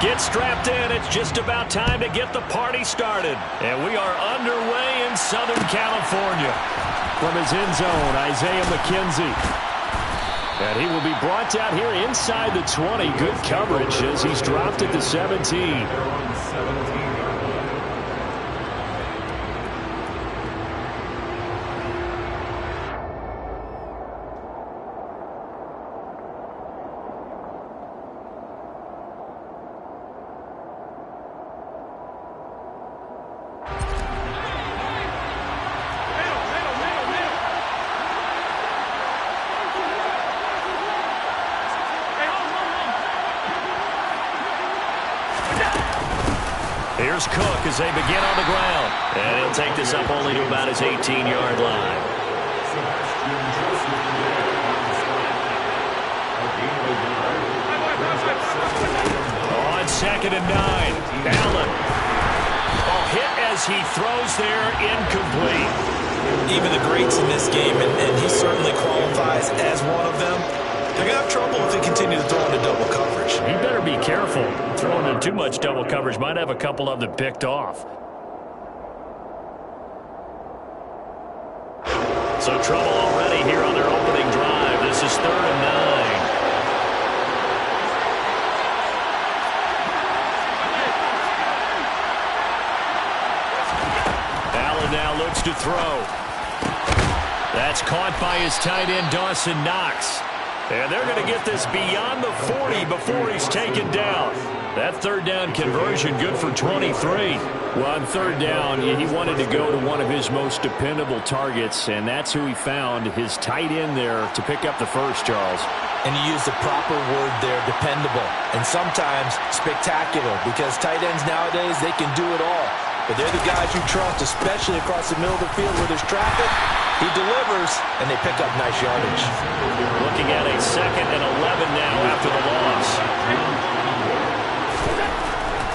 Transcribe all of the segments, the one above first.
Get strapped in. It's just about time to get the party started. And we are underway in Southern California. From his end zone, Isaiah McKenzie. And he will be brought down here inside the 20. Good coverage as he's dropped at the 17. Here's Cook as they begin on the ground. And he'll take this up only to about his 18-yard line. On 2nd and 9. Allen. Hit as he throws there, incomplete. Even the greats in this game, and he certainly qualifies as one of them, they're going to have trouble if they continue to throw into double coverage. He better be careful. Throwing in too much double coverage might have a couple of them picked off. So trouble already here on their opening drive. This is 3rd and 9. Allen now looks to throw. That's caught by his tight end, Dawson Knox. And they're going to get this beyond the 40 before he's taken down. That 3rd down conversion good for 23. Well, on 3rd down, he wanted to go to one of his most dependable targets, and that's who he found, his tight end there to pick up the first, Charles. And you use the proper word there, dependable, and sometimes spectacular, because tight ends nowadays, they can do it all. But they're the guys you trust, especially across the middle of the field where there's traffic. He delivers, and they pick up nice yardage. Looking at a 2nd and 11 now after the loss.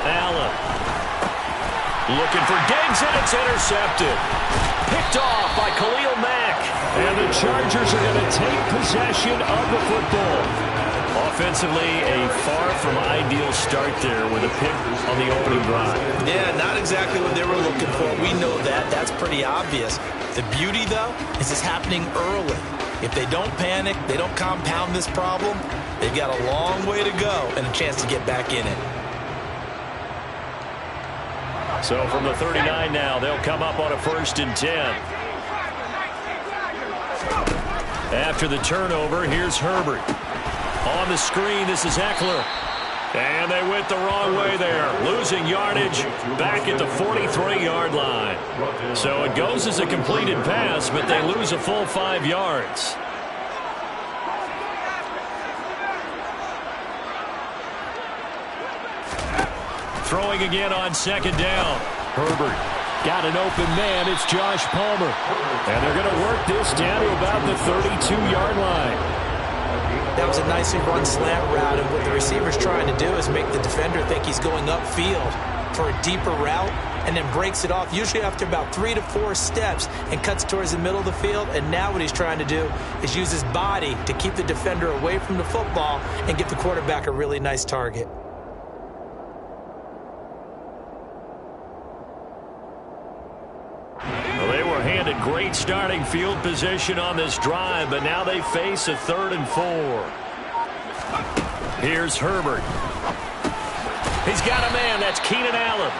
Allen. Looking for Diggs, and it's intercepted. Picked off by Khalil Mack. And the Chargers are going to take possession of the football. Offensively, a far from ideal start there with a pick on the opening drive. Yeah, not exactly what they were looking for. We know that. That's pretty obvious. The beauty, though, is it's happening early. If they don't panic, they don't compound this problem, they've got a long way to go and a chance to get back in it. So from the 39 now, they'll come up on a 1st and 10. After the turnover, here's Herbert. On the screen, this is Eckler. And they went the wrong way there, losing yardage back at the 43-yard line. So it goes as a completed pass, but they lose a full 5 yards. Throwing again on 2nd down. Herbert got an open man. It's Josh Palmer. And they're going to work this down to about the 32-yard line. That was a nicely run slant route, and what the receiver's trying to do is make the defender think he's going upfield for a deeper route and then breaks it off, usually after about 3 to 4 steps, and cuts towards the middle of the field. And now what he's trying to do is use his body to keep the defender away from the football and give the quarterback a really nice target. Handed great starting field position on this drive, but now they face a 3rd and 4. Here's Herbert. He's got a man. That's Keenan Allen.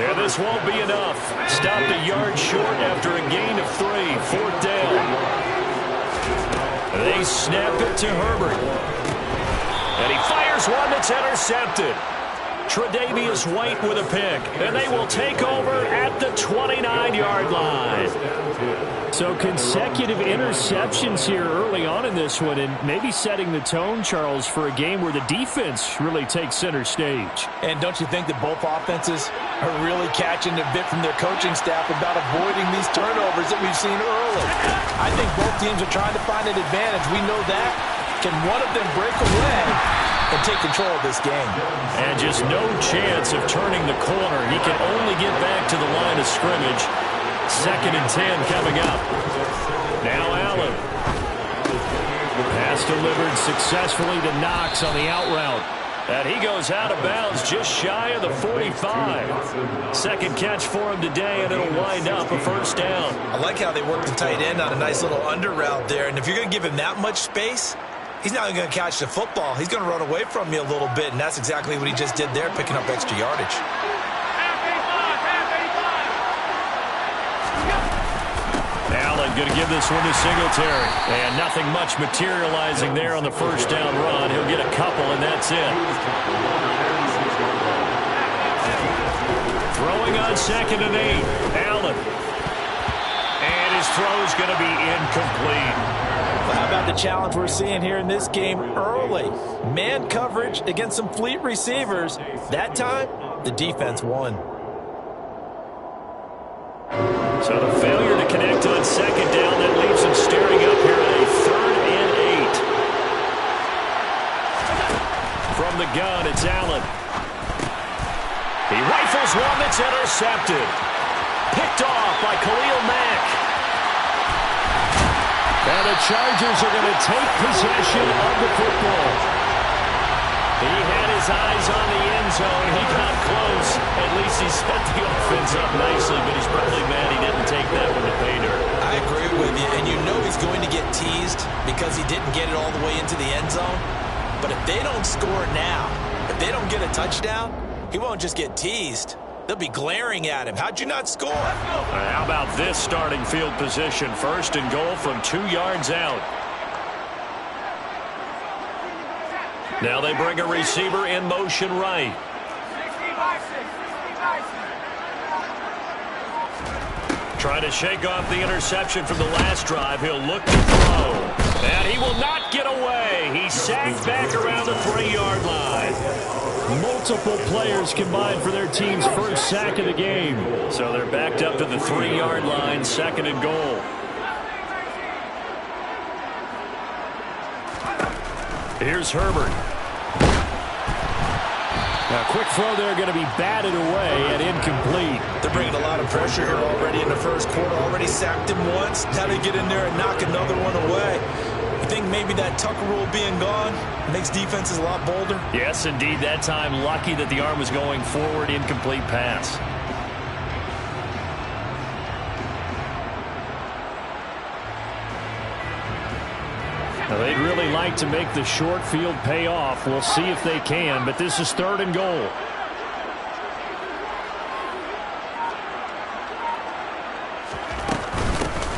And this won't be enough. Stopped a yard short after a gain of 3. 4th down. They snap it to Herbert. And he fires one that's intercepted. Tre'Davious White with a pick, and they will take over at the 29-yard line. So consecutive interceptions here early on in this one, and maybe setting the tone, Charles, for a game where the defense really takes center stage. And don't you think that both offenses are really catching a bit from their coaching staff about avoiding these turnovers that we've seen early? I think both teams are trying to find an advantage. We know that. Can one of them break away and take control of this game? And just no chance of turning the corner. He can only get back to the line of scrimmage. 2nd and 10 coming up. Now Allen. Pass delivered successfully to Knox on the out route. And he goes out of bounds just shy of the 45. Second catch for him today, and it'll wind up a first down. I like how they work the tight end on a nice little under route there. And if you're going to give him that much space, he's not going to catch the football. He's going to run away from you a little bit, and that's exactly what he just did there, picking up extra yardage. Allen going to give this one to Singletary. And nothing much materializing there on the first down run. He'll get a couple, and that's it. Throwing on 2nd and 8. Allen. And his throw's going to be incomplete. Well, how about the challenge we're seeing here in this game early? Man coverage against some fleet receivers. That time, the defense won. So the failure to connect on 2nd down, that leaves him staring up here at a 3rd and 8. From the gun, it's Allen. He rifles one that's intercepted. Picked off by Khalil Mack. And the Chargers are going to take possession of the football. He had his eyes on the end zone. He got close. At least he set the offense up nicely, but he's probably mad he didn't take that one to pay dirt. I agree with you, and you know he's going to get teased because he didn't get it all the way into the end zone. But if they don't score now, if they don't get a touchdown, he won't just get teased. They'll be glaring at him. How'd you not score? How about this starting field position? 1st and goal from 2 yards out. Now they bring a receiver in motion right. Trying to shake off the interception from the last drive. He'll look to throw. And he will not get away. He's sacked back around the 3-yard line. Multiple players combined for their team's first sack of the game. So they're backed up to the 3-yard line, 2nd and goal. Here's Herbert. A quick throw there going to be batted away and incomplete. They're bringing a lot of pressure here already in the first quarter. Already sacked him once. Now they get in there and knock another one away. You think maybe that Tucker rule being gone makes defenses a lot bolder? Yes, indeed. That time, lucky that the arm was going forward. Incomplete pass. Now, they'd really like to make the short field pay off. We'll see if they can, but this is 3rd and goal.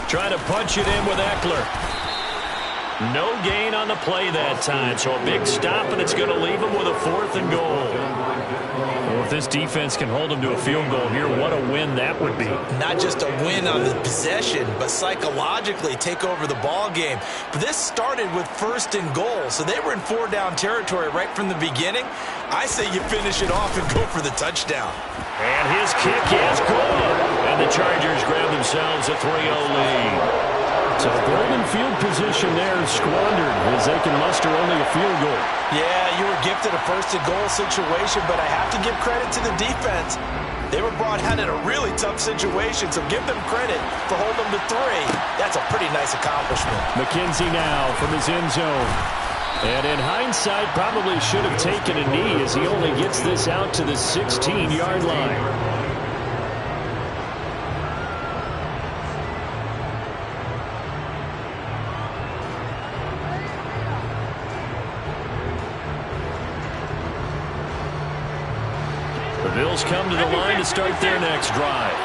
Trying to punch it in with Eckler. No gain on the play that time, so a big stop, and it's going to leave him with a 4th and goal. Well, if this defense can hold him to a field goal here, what a win that would be. Not just a win on the possession, but psychologically take over the ball game. But this started with 1st and goal, so they were in 4-down territory right from the beginning. I say you finish it off and go for the touchdown. And his kick is good. And the Chargers grab themselves a 3-0 lead. So the golden field position there is squandered as they can muster only a field goal. Yeah, you were gifted a 1st and goal situation, but I have to give credit to the defense. They were brought out in a really tough situation, so give them credit for holding them to 3. That's a pretty nice accomplishment. McKenzie now from his end zone. And in hindsight, probably should have taken a knee as he only gets this out to the 16-yard line. The Bills come to the line to start their next drive.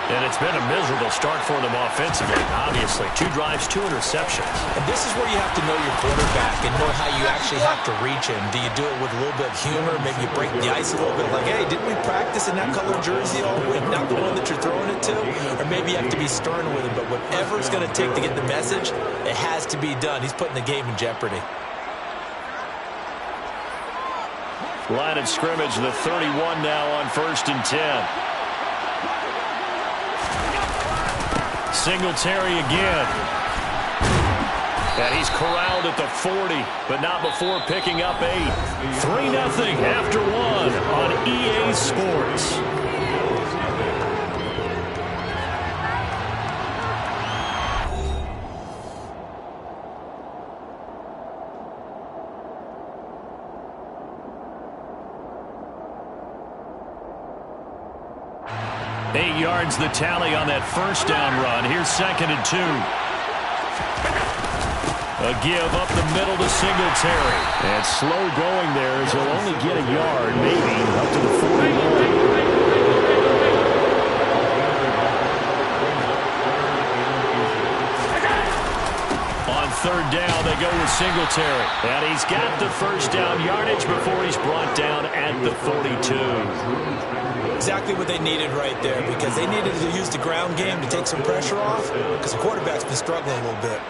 And it's been a miserable start for them offensively, obviously. 2 drives, 2 interceptions. And this is where you have to know your quarterback and know how you actually have to reach him. Do you do it with a little bit of humor? Maybe you break the ice a little bit like, hey, didn't we practice in that colored jersey all week? Not the one that you're throwing it to? Or maybe you have to be stern with him. But whatever it's going to take to get the message, it has to be done. He's putting the game in jeopardy. Line of scrimmage, the 31 now on 1st and 10. Singletary again. And he's corralled at the 40, but not before picking up 8. 3-0 after 1 on EA Sports. 8 yards the tally on that first down run. Here's 2nd and 2. A give up the middle to Singletary. And slow going there as he'll only get a yard, maybe up to the 41. On 3rd down, they go with Singletary. And he's got the first down yardage before he's brought down at the 42. Exactly what they needed right there, because they needed to use the ground game to take some pressure off, because the quarterback's been struggling a little bit.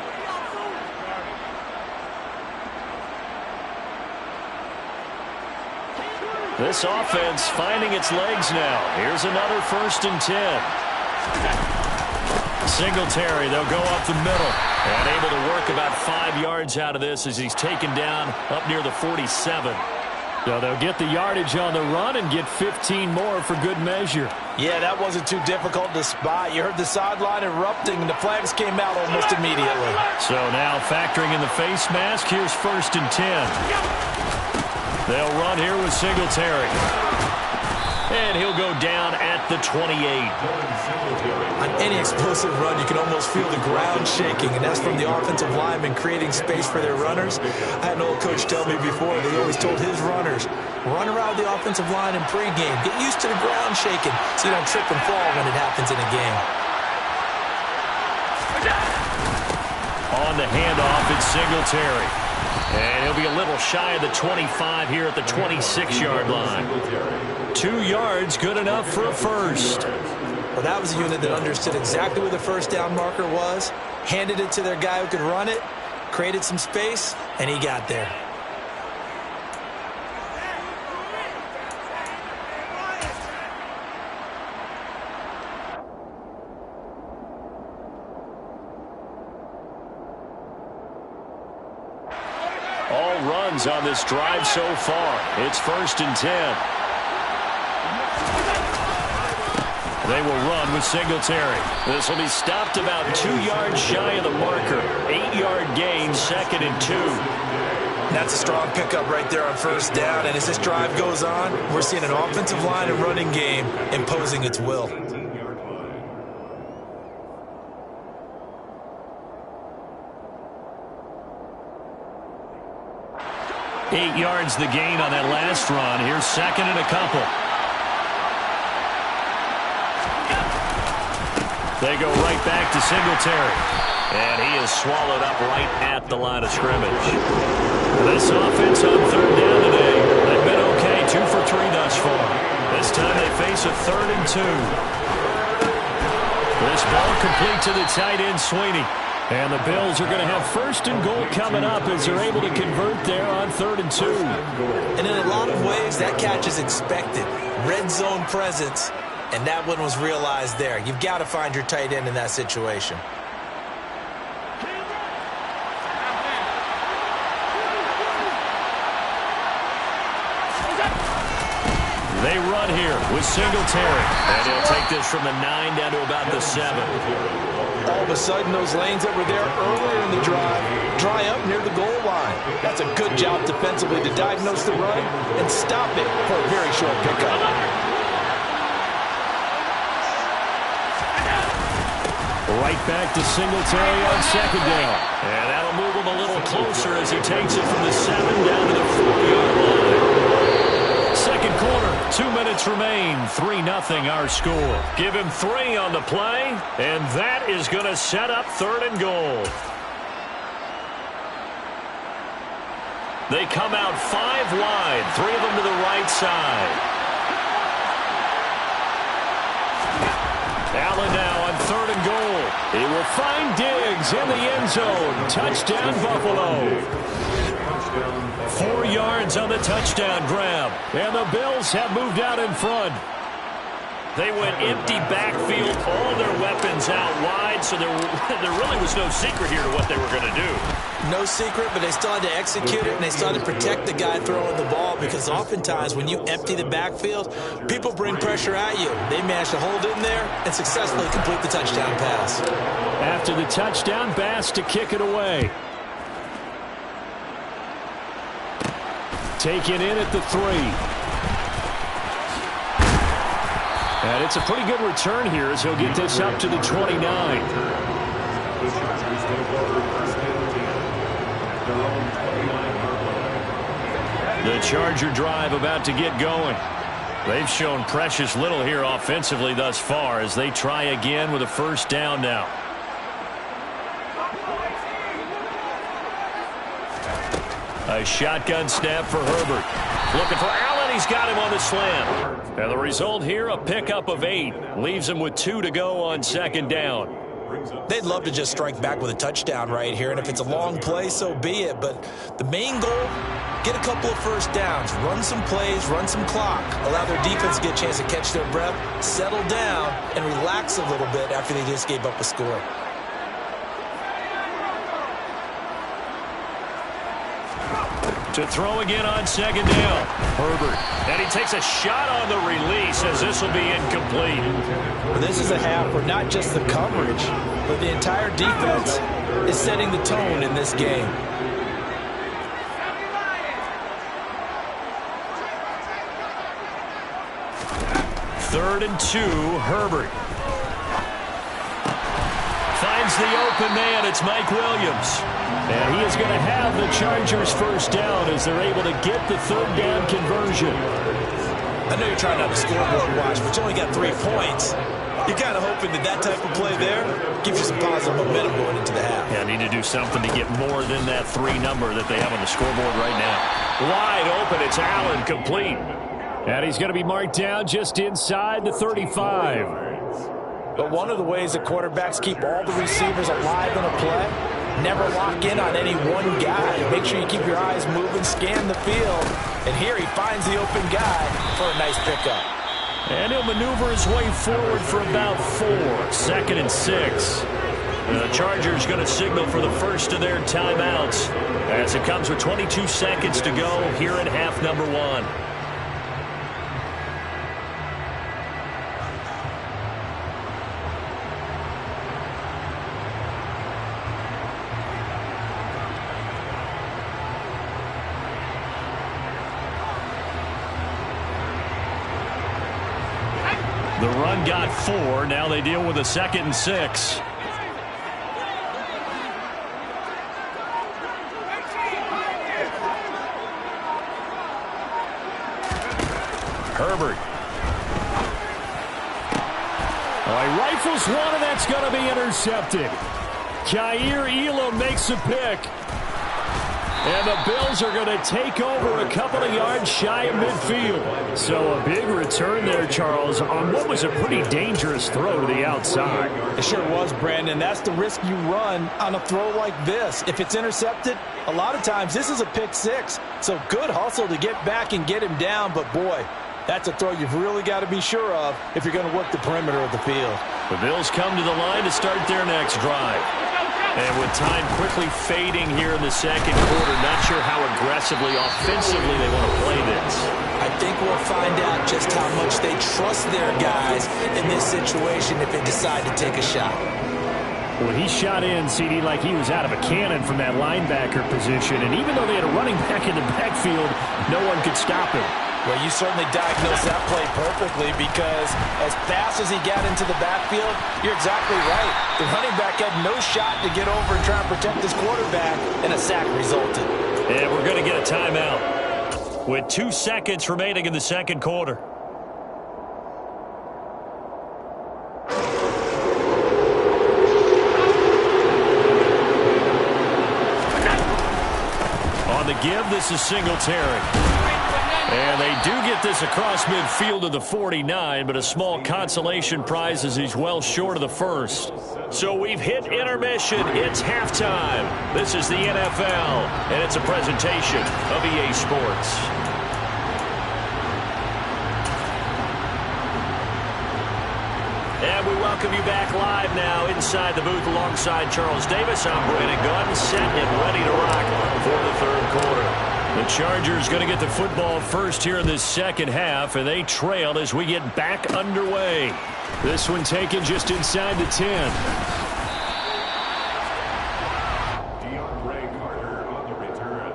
This offense finding its legs now. Here's another 1st and 10. Singletary, they'll go up the middle. And able to work about 5 yards out of this as he's taken down up near the 47. So they'll get the yardage on the run and get 15 more for good measure. Yeah, that wasn't too difficult to spot. You heard the sideline erupting, and the flags came out almost immediately. So now factoring in the face mask, here's 1st and 10. They'll run here with Singletary. And he'll go down at the 28. On any explosive run, you can almost feel the ground shaking, and that's from the offensive linemen creating space for their runners. I had an old coach tell me before, they always told his runners, run around the offensive line in pregame. Get used to the ground shaking so you don't trip and fall when it happens in a game. On the handoff, it's Singletary. And he'll be a little shy of the 25 here at the 26-yard line. 2 yards, good enough for a first. Well, that was a unit that understood exactly where the first down marker was, handed it to their guy who could run it, created some space, and he got there. All runs on this drive so far. It's 1st and 10. They will run with Singletary. This will be stopped about 2 yards shy of the marker. 8-yard gain, 2nd and 2. That's a strong pickup right there on 1st down. And as this drive goes on, we're seeing an offensive line and running game imposing its will. 8 yards the gain on that last run. Here's 2nd and a couple. They go right back to Singletary. And he is swallowed up right at the line of scrimmage. This offense on 3rd down today, they've been okay, 2 for 3 thus far. This time they face a 3rd and 2. This ball complete to the tight end, Sweeney. And the Bills are going to have 1st and goal coming up as they're able to convert there on 3rd and 2. And in a lot of ways, that catch is expected. Red zone presence, and that one was realized there. You've got to find your tight end in that situation. They run here with Singletary. And he'll take this from the 9 down to about the 7. All of a sudden, those lanes that were there earlier in the drive dry up near the goal line. That's a good job defensively to diagnose the run and stop it for a very short pickup. Right back to Singletary on 2nd down. And that'll move him a little closer as he takes it from the 7 down to the 4-yard line. 2nd quarter, 2 minutes remain, 3-0 our score. Give him 3 on the play, and that is going to set up 3rd and goal. They come out 5 wide, 3 of them to the right side. Allen now on 3rd and goal. He will find Diggs in the end zone. Touchdown, Buffalo. 4 yards on the touchdown grab. And the Bills have moved out in front. They went empty backfield, all their weapons out wide, so there really was no secret here to what they were going to do. No secret, but they still had to execute it, and they still had to protect the guy throwing the ball, because oftentimes when you empty the backfield, people bring pressure at you. They managed to hold in there and successfully complete the touchdown pass. After the touchdown, Bass to kick it away. Taken in at the 3. And it's a pretty good return here as he'll get this up to the 29. The Chargers take over first and 10 at their own 29-yard line. The Charger drive about to get going. They've shown precious little here offensively thus far as they try again with a first down now. A shotgun snap for Herbert. Looking for Allen. He's got him on the slant. And the result here, a pickup of 8. Leaves him with 2 to go on second down. They'd love to just strike back with a touchdown right here, and if it's a long play, so be it. But the main goal, get a couple of first downs, run some plays, run some clock, allow their defense to get a chance to catch their breath, settle down, and relax a little bit after they just gave up a score. To throw again on second down. Herbert. And he takes a shot on the release as this will be incomplete. Well, this is a half where not just the coverage, but the entire defense is setting the tone in this game. Third and 2, Herbert. Finds the open man. It's Mike Williams. And he is going to have the Chargers first down as they're able to get the third down conversion. I know you're trying not to scoreboard watch, but you only got 3 points. You're kind of hoping that that type of play there gives you some positive momentum going into the half. Yeah, need to do something to get more than that 3 number that they have on the scoreboard right now. Wide open. It's Allen, complete. And he's going to be marked down just inside the 35. But one of the ways that quarterbacks keep all the receivers alive in a play, never lock in on any one guy. Make sure you keep your eyes moving, scan the field. And here he finds the open guy for a nice pickup. And he'll maneuver his way forward for about 4. Second and 6. The Chargers going to signal for the first of their timeouts as it comes with 22 seconds to go here in half number 1. The run got 4. Now they deal with a second and 6. Herbert. Oh, he rifles one, and that's going to be intercepted. Kaiir Elam makes a pick. And the Bills are going to take over a couple of yards shy of midfield. So a big return there, Charles, on what was a pretty dangerous throw to the outside. It sure was, Brandon. That's the risk you run on a throw like this. If it's intercepted, a lot of times this is a pick 6. So good hustle to get back and get him down. But, boy, that's a throw you've really got to be sure of if you're going to work the perimeter of the field. The Bills come to the line to start their next drive. And with time quickly fading here in the second quarter, not sure how aggressively, offensively they want to play this. I think we'll find out just how much they trust their guys in this situation if they decide to take a shot. Well, he shot in, CD, like he was out of a cannon from that linebacker position. And even though they had a running back in the backfield, no one could stop him. Well, you certainly diagnosed that play perfectly because as fast as he got into the backfield, you're exactly right. The running back had no shot to get over and try and protect his quarterback, and a sack resulted. And we're going to get a timeout with 2 seconds remaining in the second quarter. On the give, this is Singletary. And they do get this across midfield to the 49, but a small consolation prize as he's well short of the first. So we've hit intermission. It's halftime. This is the NFL, and it's a presentation of EA Sports. And we welcome you back live now inside the booth alongside Charles Davis. I'm Brandon Gunn, set and ready to rock for the third quarter. The Chargers going to get the football first here in this second half, and they trail as we get back underway. This one taken just inside the 10. Carter on the return.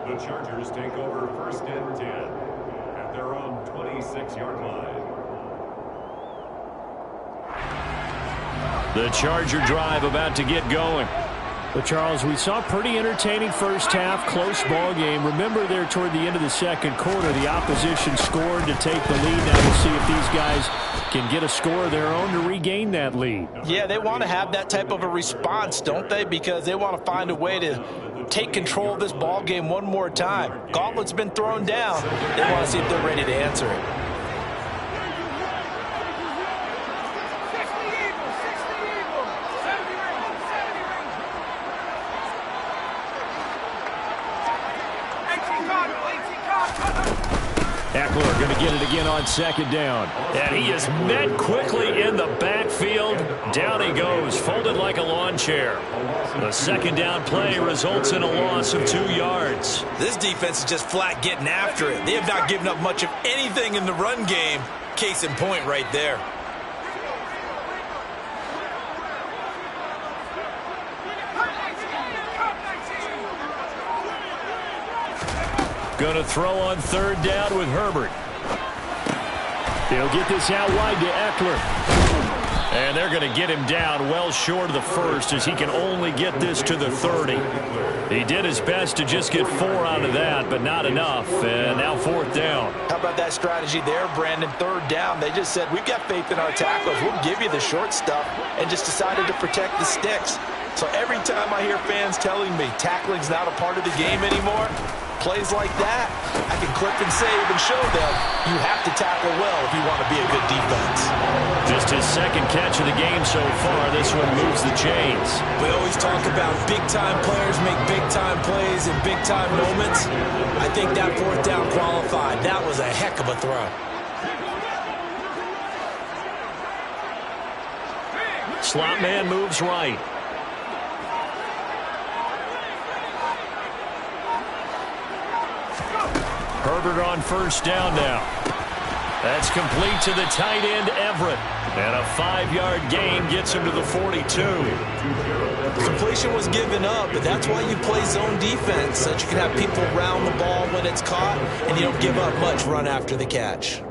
The Chargers take over first and 10 at their own 26-yard line. The Charger drive about to get going. But, Charles, we saw a pretty entertaining first half, close ball game. Remember there toward the end of the second quarter, the opposition scored to take the lead. Now we'll see if these guys can get a score of their own to regain that lead. Yeah, they want to have that type of a response, don't they? Because they want to find a way to take control of this ball game one more time. Gauntlet's been thrown down. They want to see if they're ready to answer it. Eckler going to get it again on second down. And he is met quickly in the backfield. Down he goes, folded like a lawn chair. The second down play results in a loss of 2 yards. This defense is just flat getting after it. They have not given up much of anything in the run game. Case in point right there. Going to throw on third down with Herbert. They'll get this out wide to Eckler. And they're going to get him down well short of the first as he can only get this to the 30. He did his best to just get 4 out of that, but not enough. And now fourth down. How about that strategy there, Brandon? Third down. They just said, we've got faith in our tacklers. We'll give you the short stuff, and just decided to protect the sticks. So every time I hear fans telling me tackling's not a part of the game anymore, plays like that, I can clip and save and show them you have to tackle well if you want to be a good defense. Just his second catch of the game so far. This one moves the chains. We always talk about big-time players make big-time plays in big-time moments. I think that fourth down qualified. That was a heck of a throw. Slot man moves right. Herbert on first down now. That's complete to the tight end, Everett. And a 5-yard gain gets him to the 42. Completion was given up, but that's why you play zone defense, so that you can have people round the ball when it's caught, and you don't give up much run after the catch.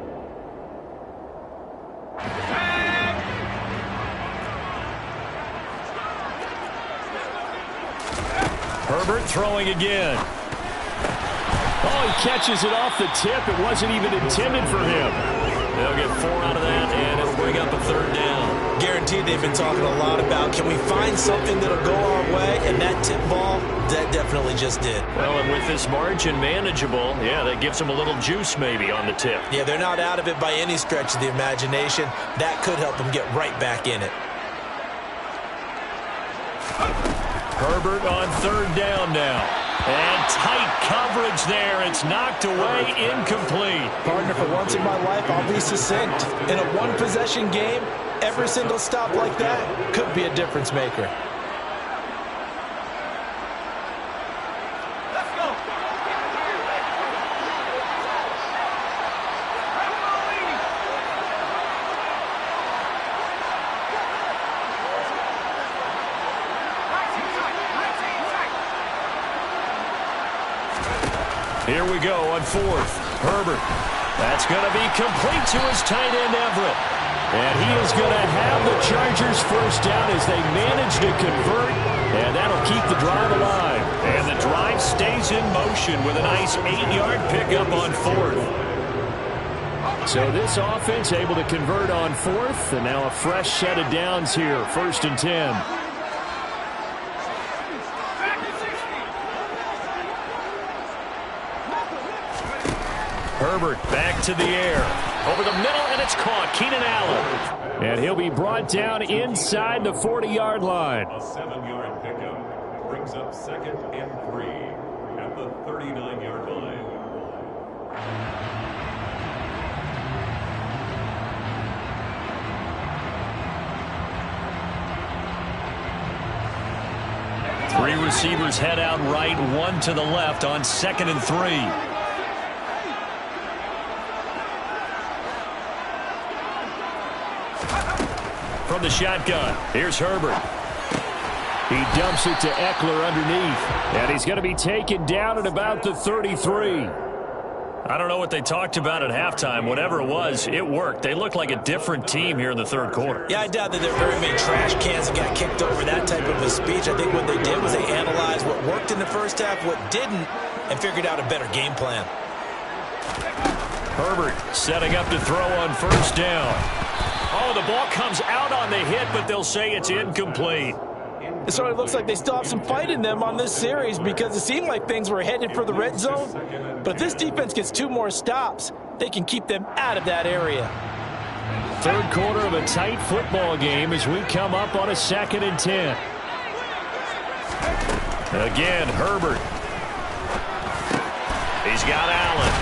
Herbert throwing again. Oh, he catches it off the tip. It wasn't even intended for him. They'll get 4 out of that, and it'll bring up a third down. Guaranteed they've been talking a lot about, can we find something that'll go our way? And that tip ball, that definitely just did. Well, and with this margin manageable, yeah, that gives them a little juice maybe on the tip. Yeah, they're not out of it by any stretch of the imagination. That could help them get right back in it. Herbert on third down now. And tight coverage there. It's knocked away, incomplete. Partner, for once in my life, I'll be succinct. In a one-possession game, every single stop like that could be a difference maker. Here we go on fourth. Herbert. That's going to be complete to his tight end, Everett. And he is going to have the Chargers first down as they manage to convert. And that'll keep the drive alive. And the drive stays in motion with a nice 8-yard pickup on fourth. So this offense able to convert on fourth. And now a fresh set of downs here. 1st and 10. Herbert back to the air. Over the middle, and it's caught. Keenan Allen. And he'll be brought down inside the 40-yard line. A 7-yard pickup brings up 2nd and 3 at the 39-yard line. Three receivers head out right, one to the left on 2nd and 3. From the shotgun, here's Herbert. He dumps it to Eckler underneath. And he's going to be taken down at about the 33. I don't know what they talked about at halftime. Whatever it was, it worked. They looked like a different team here in the third quarter. Yeah, I doubt that there are very many trash cans that got kicked over that type of a speech. I think what they did was they analyzed what worked in the first half, what didn't, and figured out a better game plan. Herbert setting up to throw on first down. Oh, the ball comes out on the hit, but they'll say it's incomplete. It sort of looks like they still have some fight in them on this series because it seemed like things were headed for the red zone. But if this defense gets 2 more stops, they can keep them out of that area. Third quarter of a tight football game as we come up on a 2nd and 10. Again, Herbert. He's got Allen.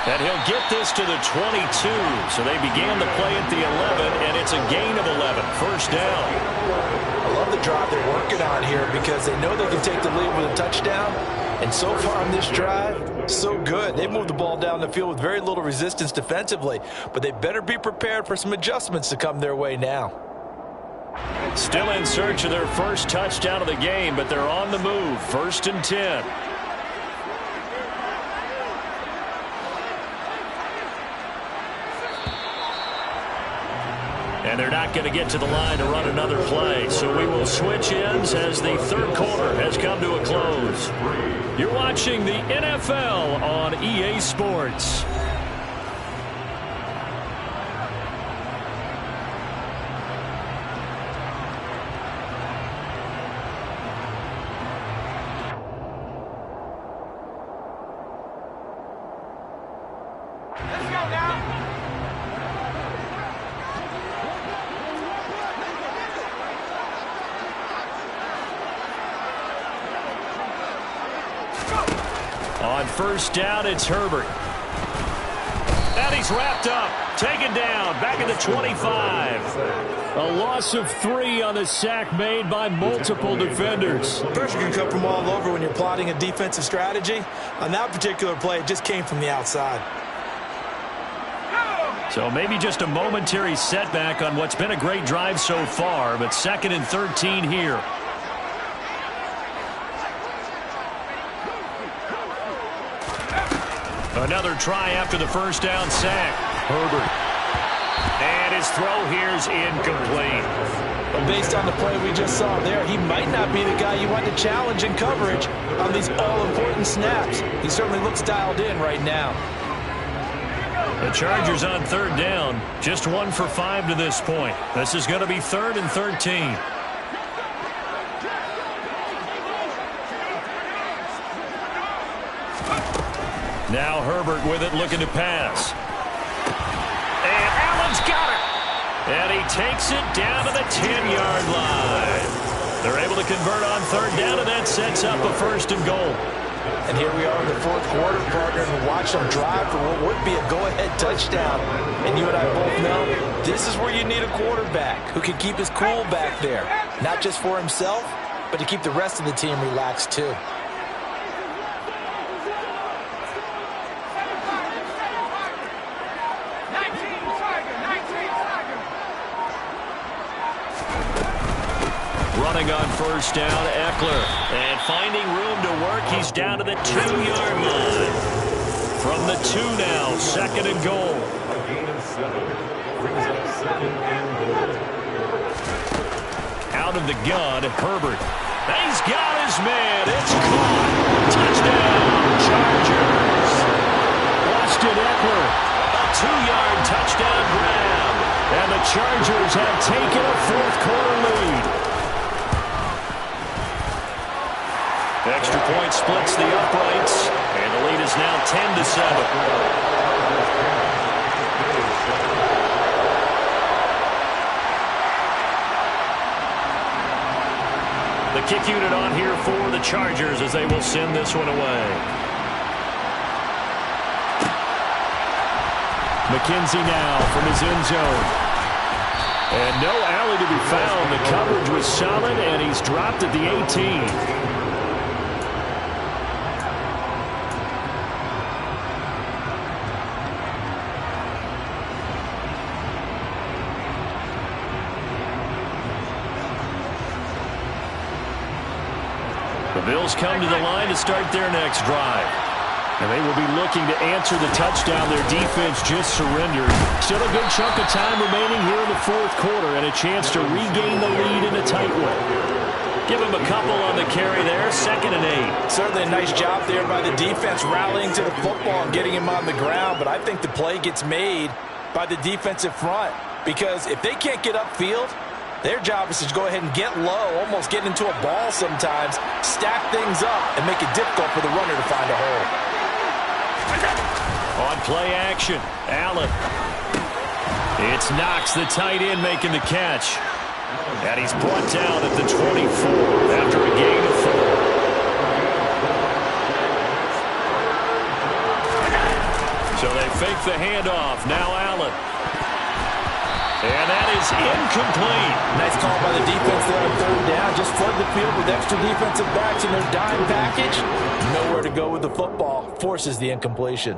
And he'll get this to the 22. So they began the play at the 11, and it's a gain of 11. First down. I love the drive they're working on here because they know they can take the lead with a touchdown. And so far on this drive, so good. They moved the ball down the field with very little resistance defensively. But they better be prepared for some adjustments to come their way now. Still in search of their first touchdown of the game, but they're on the move. 1st and 10. And they're not going to get to the line to run another play. So we will switch ends as the third quarter has come to a close. You're watching the NFL on EA Sports. Let's go now. On first down, it's Herbert. And he's wrapped up. Taken down. Back at the 25. A loss of 3 on the sack made by multiple defenders. Pressure can come from all over when you're plotting a defensive strategy. On that particular play, it just came from the outside. So maybe just a momentary setback on what's been a great drive so far, but 2nd and 13 here. Another try after the first down sack. Herbert. And his throw here's incomplete. But based on the play we just saw there, he might not be the guy you want to challenge in coverage on these all-important snaps. He certainly looks dialed in right now. The Chargers on 3rd down. Just 1 for 5 to this point. This is going to be 3rd and 13. Now Herbert with it, looking to pass. And Allen's got it. And he takes it down to the 10-yard line. They're able to convert on 3rd down, and that sets up a 1st and goal. And here we are in the 4th quarter, partner, and watch them drive for what would be a go-ahead touchdown. And you and I both know this is where you need a quarterback who can keep his cool back there. Not just for himself, but to keep the rest of the team relaxed too. Running on first down, Eckler. And finding room to work, he's down to the 2-yard line. From the 2 now, 2nd and goal. A gain of 7. Brings up 2nd and goal. Out of the gun, Herbert. He's got his man. It's caught. Touchdown, Chargers. Austin Eckler. A 2-yard touchdown grab. And the Chargers have taken a 4th quarter lead. Extra point splits the uprights, and the lead is now 10-7. The kick unit on here for the Chargers as they will send this one away. McKenzie now from his end zone. And no alley to be found. The coverage was solid, and he's dropped at the 18. The Bills come to the line to start their next drive. And they will be looking to answer the touchdown their defense just surrendered. Still a good chunk of time remaining here in the fourth quarter and a chance to regain the lead in a tight one. Give him a couple on the carry there, 2nd and 8. Certainly a nice job there by the defense rallying to the football and getting him on the ground, but I think the play gets made by the defensive front because if they can't get upfield, their job is to go ahead and get low, almost get into a ball sometimes, stack things up, and make it difficult for the runner to find a hole. On play action, Allen. It's Knox, the tight end, making the catch. And he's brought down at the 24 after a gain of 4. So they fake the handoff. Now Allen. And that is incomplete. Nice call by the defense there on 3rd down. Just flood the field with extra defensive backs in their dime package. Nowhere to go with the football. Forces the incompletion.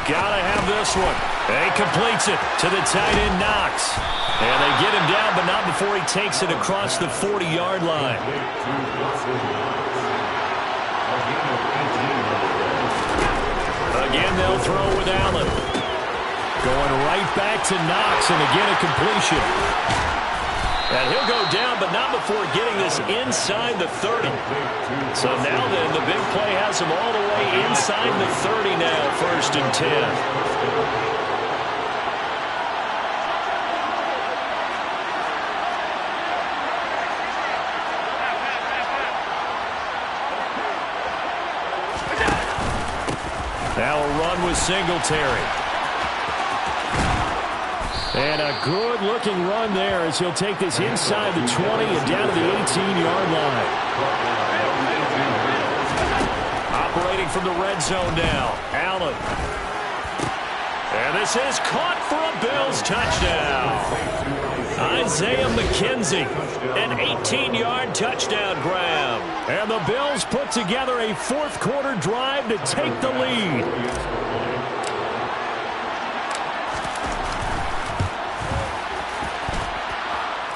Gotta have this one. He completes it to the tight end, Knox. And they get him down, but not before he takes it across the 40-yard line. Again, they'll throw with Allen. Going right back to Knox, and again a completion. And he'll go down, but not before getting this inside the 30. So now then, the big play has him all the way inside the 30 now, 1st and 10. Now a run with Singletary. And a good-looking run there as he'll take this inside the 20 and down to the 18-yard line. Operating from the red zone now, Allen. And this is caught for a Bills touchdown. Isaiah McKenzie, an 18-yard touchdown grab. And the Bills put together a fourth-quarter drive to take the lead.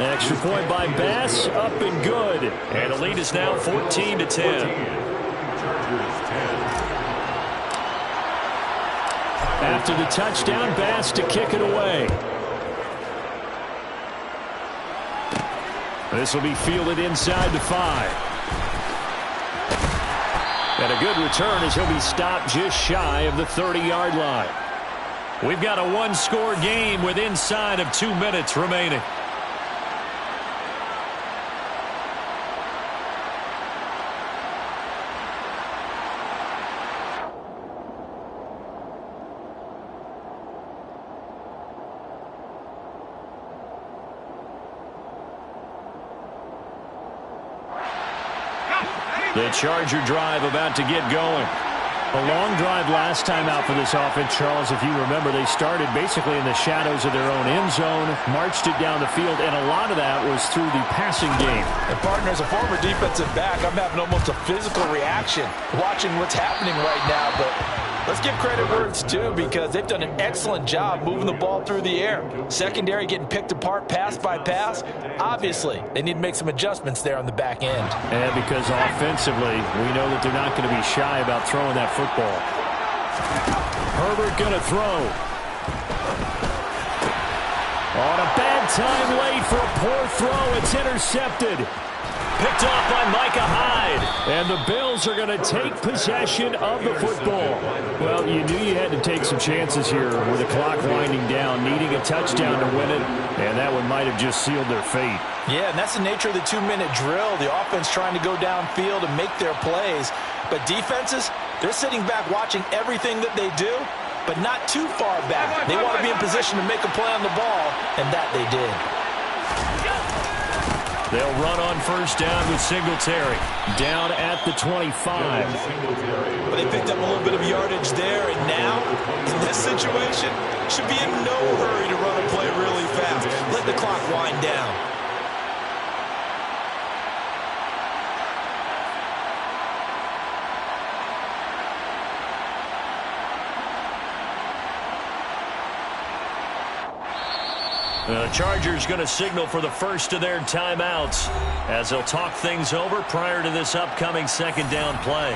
Extra point by Bass, up and good. And the lead is now 14-10. After the touchdown, Bass to kick it away. This will be fielded inside the 5. And a good return as he'll be stopped just shy of the 30-yard line. We've got a one-score game with inside of 2 minutes remaining. The Charger drive about to get going. A long drive last time out for this offense, Charles. If you remember, they started basically in the shadows of their own end zone, marched it down the field, and a lot of that was through the passing game. And partner, as a former defensive back, I'm having almost a physical reaction watching what's happening right now. But let's give credit where it's due because they've done an excellent job moving the ball through the air. Secondary getting picked apart pass by pass. Obviously, they need to make some adjustments there on the back end. And because offensively, we know that they're not going to be shy about throwing that football. Herbert going to throw. On a bad time late for a poor throw. It's intercepted. Picked off by Micah Hyde. And the Bills are going to take possession of the football. Well, you knew you had to take some chances here with the clock winding down, needing a touchdown to win it, and that one might have just sealed their fate. Yeah, and that's the nature of the 2-minute drill. The offense trying to go downfield and make their plays. But defenses, they're sitting back watching everything that they do, but not too far back. They want to be in position to make a play on the ball, and that they did. They'll run on first down with Singletary. Down at the 25. But they picked up a little bit of yardage there, and now, in this situation, should be in no hurry to run a play really fast. Let the clock wind down. The Chargers going to signal for the first of their timeouts as they'll talk things over prior to this upcoming second down play.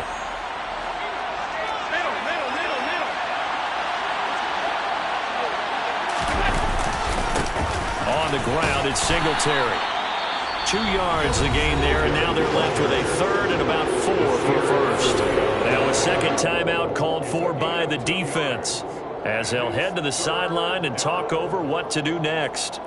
On the ground, it's Singletary. 2 yards the gain there, and now they're left with a third and about 4 for first. Now a second timeout called for by the defense as they'll head to the sideline and talk over what to do next.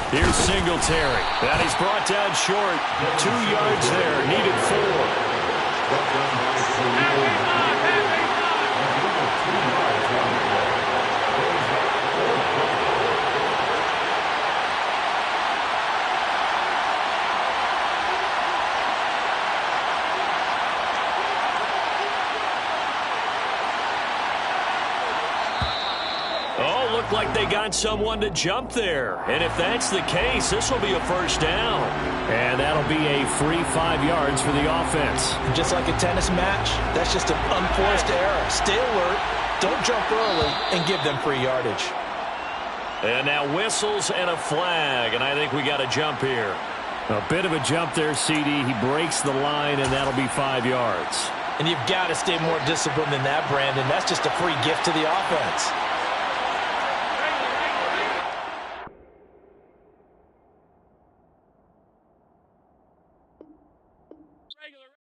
Here's Singletary. And he's brought down short. 2 yards there. Needed 4. Oh, looked like they got someone to jump there. And if that's the case, this will be a first down. And that'll be a free 5 yards for the offense. Just like a tennis match, that's just an unforced error. Stay alert, don't jump early, and give them free yardage. And now whistles and a flag, and I think we got a jump here. A bit of a jump there, CD. He breaks the line, and that'll be 5 yards. And you've got to stay more disciplined than that, Brandon. That's just a free gift to the offense. Regular.